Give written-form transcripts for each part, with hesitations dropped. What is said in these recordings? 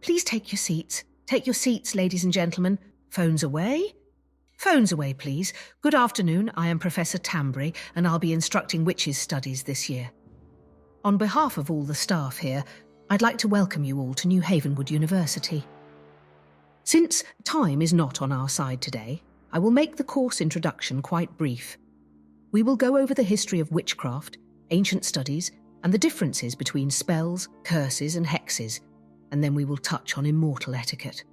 Please take your seats. Take your seats, ladies and gentlemen. Phones away. Phones away, please. Good afternoon, I am Professor Tambry, and I'll be instructing witches studies this year. On behalf of all the staff here, I'd like to welcome you all to New Havenwood University. Since time is not on our side today, I will make the course introduction quite brief. We will go over the history of witchcraft, ancient studies, and the differences between spells, curses, and hexes, and then we will touch on immortal etiquette.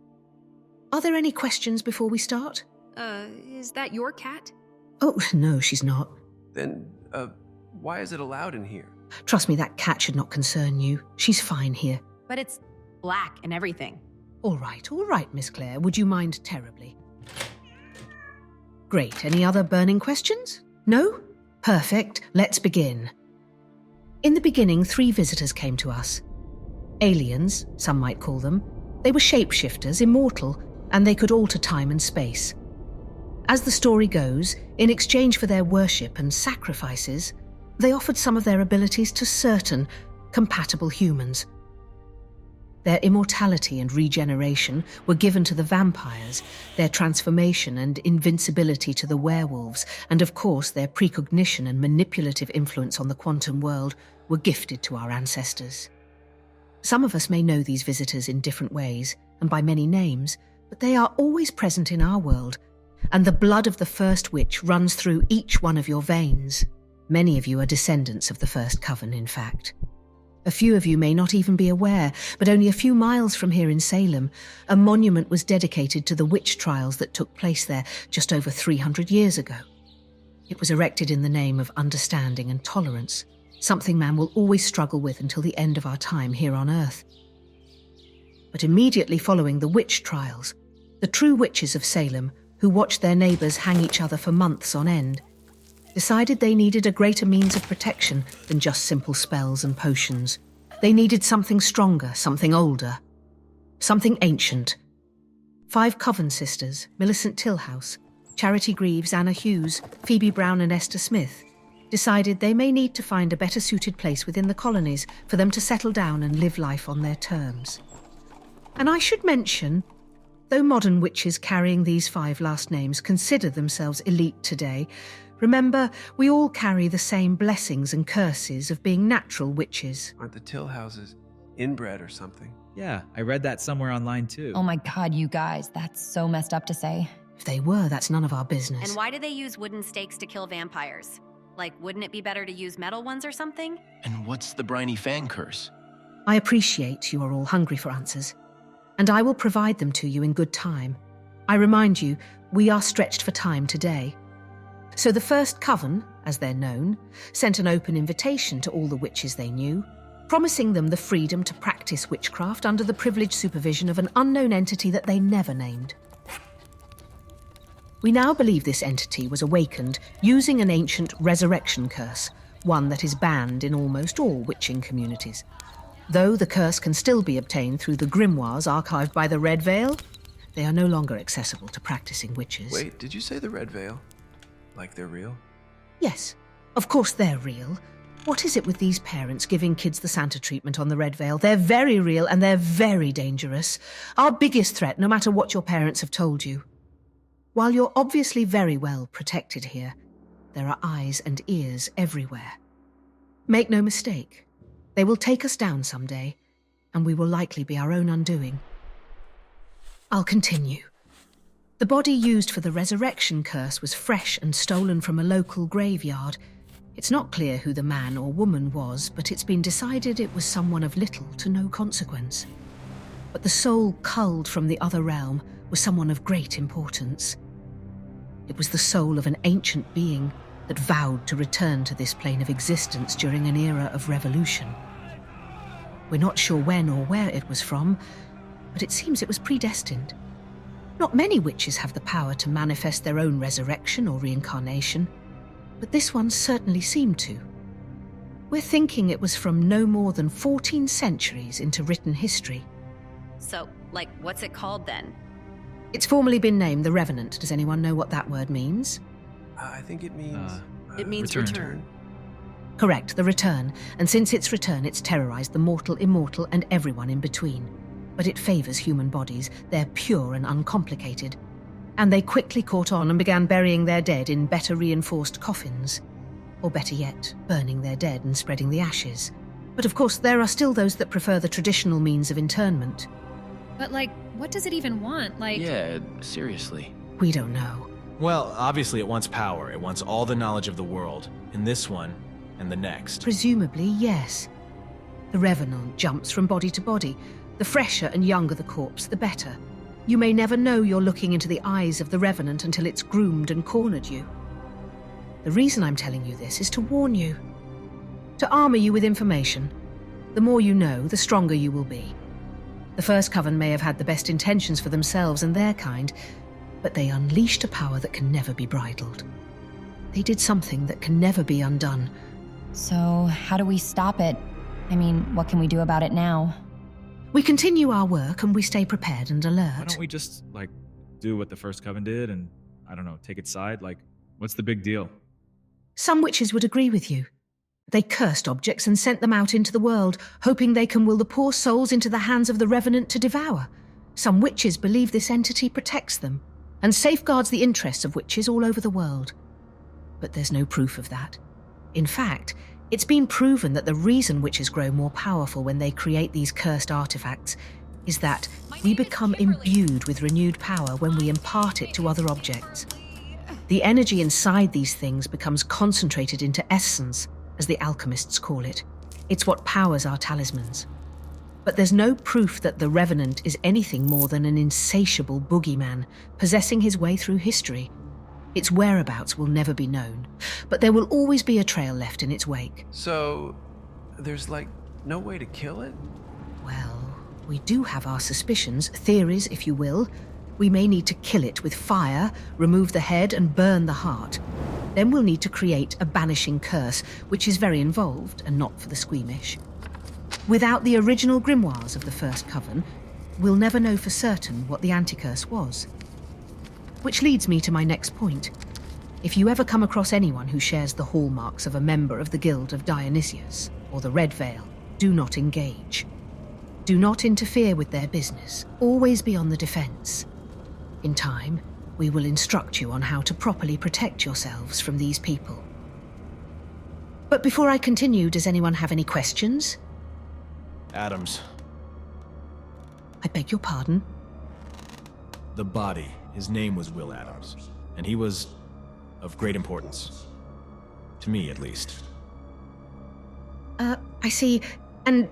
Are there any questions before we start? Is that your cat? Oh, no, she's not. Then, why is it allowed in here? Trust me, that cat should not concern you. She's fine here. But it's black and everything. All right, Miss Clare. Would you mind terribly? Great. Any other burning questions? No? Perfect. Let's begin. In the beginning, 3 visitors came to us. Aliens, some might call them. They were shapeshifters, immortal, and they could alter time and space. As the story goes, in exchange for their worship and sacrifices, they offered some of their abilities to certain, compatible humans. Their immortality and regeneration were given to the vampires, their transformation and invincibility to the werewolves, and of course their precognition and manipulative influence on the quantum world were gifted to our ancestors. Some of us may know these visitors in different ways, and by many names, but they are always present in our world, and the blood of the first witch runs through each one of your veins. Many of you are descendants of the first coven, in fact. A few of you may not even be aware, but only a few miles from here in Salem, a monument was dedicated to the witch trials that took place there just over 300 years ago. It was erected in the name of understanding and tolerance, something man will always struggle with until the end of our time here on Earth. But immediately following the witch trials, the true witches of Salem, who watched their neighbours hang each other for months on end, decided they needed a greater means of protection than just simple spells and potions. They needed something stronger, something older, something ancient. 5 Coven sisters, Millicent Tilhouse, Charity Greaves, Anna Hughes, Phoebe Brown and Esther Smith, decided they may need to find a better suited place within the colonies for them to settle down and live life on their terms. And I should mention, though modern witches carrying these 5 last names consider themselves elite today, remember, we all carry the same blessings and curses of being natural witches. Aren't the Tilhouses inbred or something? Yeah, I read that somewhere online too. Oh my God, you guys, that's so messed up to say. If they were, that's none of our business. And why do they use wooden stakes to kill vampires? Like, wouldn't it be better to use metal ones or something? And what's the briny fan curse? I appreciate you are all hungry for answers, and I will provide them to you in good time. I remind you, we are stretched for time today. So the first coven, as they're known, sent an open invitation to all the witches they knew, promising them the freedom to practice witchcraft under the privileged supervision of an unknown entity that they never named. We now believe this entity was awakened using an ancient resurrection curse, one that is banned in almost all witching communities. Though the curse can still be obtained through the grimoires archived by the Red Veil, they are no longer accessible to practicing witches. Wait, did you say the Red Veil? Like they're real? Yes, of course they're real. What is it with these parents giving kids the Santa treatment on the Red Veil? They're very real and they're very dangerous. Our biggest threat, no matter what your parents have told you. While you're obviously very well protected here, there are eyes and ears everywhere. Make no mistake, they will take us down someday, and we will likely be our own undoing. I'll continue. The body used for the resurrection curse was fresh and stolen from a local graveyard. It's not clear who the man or woman was, but it's been decided it was someone of little to no consequence. But the soul culled from the other realm was someone of great importance. It was the soul of an ancient being that vowed to return to this plane of existence during an era of revolution. We're not sure when or where it was from, but it seems it was predestined. Not many witches have the power to manifest their own resurrection or reincarnation, but this one certainly seemed to. We're thinking it was from no more than 14 centuries into written history. So, like, what's it called then? It's formally been named the Revenant. Does anyone know what that word means? I think it means... It means return. Correct, the return. And since its return, it's terrorized the mortal, immortal, and everyone in between. but it favors human bodies. They're pure and uncomplicated. And they quickly caught on and began burying their dead in better reinforced coffins. Or better yet, burning their dead and spreading the ashes. But of course, there are still those that prefer the traditional means of internment. But what does it even want? Yeah, seriously. We don't know. Well, obviously it wants power. It wants all the knowledge of the world. In this one, and the next. Presumably, yes. The Revenant jumps from body to body. The fresher and younger the corpse, the better. You may never know you're looking into the eyes of the Revenant until it's groomed and cornered you. The reason I'm telling you this is to warn you. To armor you with information. The more you know, the stronger you will be. The First Coven may have had the best intentions for themselves and their kind, but they unleashed a power that can never be bridled. They did something that can never be undone. So, how do we stop it? I mean, what can we do about it now? We continue our work and we stay prepared and alert. Why don't we just, do what the First Coven did and, I don't know, take its side? What's the big deal? Some witches would agree with you. They cursed objects and sent them out into the world, hoping they can will the poor souls into the hands of the Revenant to devour. Some witches believe this entity protects them and safeguards the interests of witches all over the world. But there's no proof of that. In fact, it's been proven that the reason witches grow more powerful when they create these cursed artifacts is that we become imbued with renewed power when we impart it to other objects. The energy inside these things becomes concentrated into essence, as the alchemists call it. It's what powers our talismans. But there's no proof that the Revenant is anything more than an insatiable boogeyman, possessing his way through history. Its whereabouts will never be known, but there will always be a trail left in its wake. So, there's no way to kill it? Well, we do have our suspicions, theories if you will. We may need to kill it with fire, remove the head and burn the heart. Then we'll need to create a banishing curse, which is very involved and not for the squeamish. Without the original grimoires of the First Coven, we'll never know for certain what the anti-curse was. Which leads me to my next point. If you ever come across anyone who shares the hallmarks of a member of the Guild of Dionysius or the Red Veil, do not engage. Do not interfere with their business. Always be on the defense. In time, we will instruct you on how to properly protect yourselves from these people. But before I continue, does anyone have any questions? Adams. I beg your pardon? The body. His name was Will Adams. And he was of great importance. To me, at least. I see. And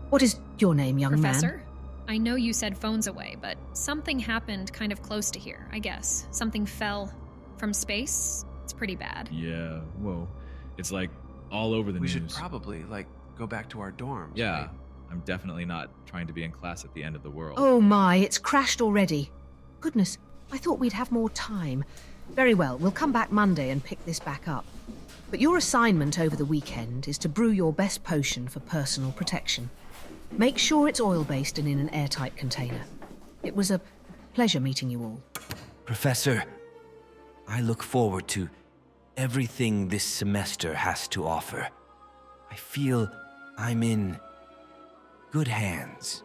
what is your name, young Professor? man? I know you said phones away, but something happened kind of close to here, I guess. Something fell from space. It's pretty bad. Yeah, whoa. It's all over the We news. should probably, go back to our dorms. Yeah, right? I'm definitely not trying to be in class at the end of the world. Oh my, it's crashed already. Goodness, I thought we'd have more time. Very well, we'll come back Monday and pick this back up. But your assignment over the weekend is to brew your best potion for personal protection. Make sure it's oil-based and in an airtight container. It was a pleasure meeting you all. Professor, I look forward to everything this semester has to offer. I feel I'm in good hands.